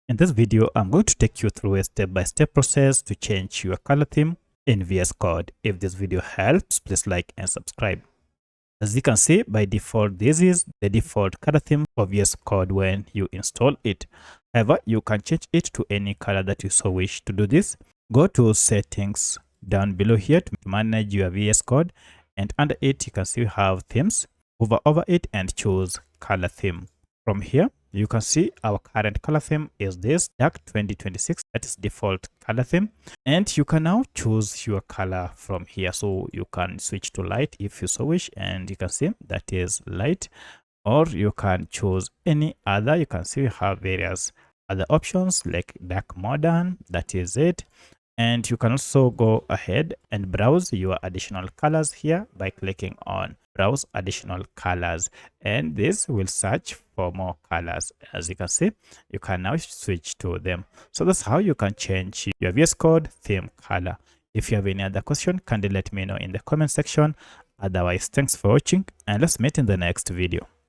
In this video, I'm going to take you through a step-by-step process to change your color theme in VS Code. If this video helps, please like and subscribe. As you can see, by default, this is the default color theme for VS Code when you install it. However, you can change it to any color that you so wish. To do this, go to settings down below here to manage your VS Code, and under it, you can see we have themes. Hover over it and choose color theme. From here, you can see our current color theme is this dark 2026. That is default color theme, and you can now choose your color from here. So you can switch to light if you so wish, and you can see that is light, or you can choose any other. You can see we have various other options like dark modern. That is it. And you can also go ahead and browse your additional colors here by clicking on browse additional colors, and this will search for more colors. As you can see, you can now switch to them. So that's how you can change your VS Code theme color. If you have any other question, kindly let me know in the comment section. Otherwise, thanks for watching, and let's meet in the next video.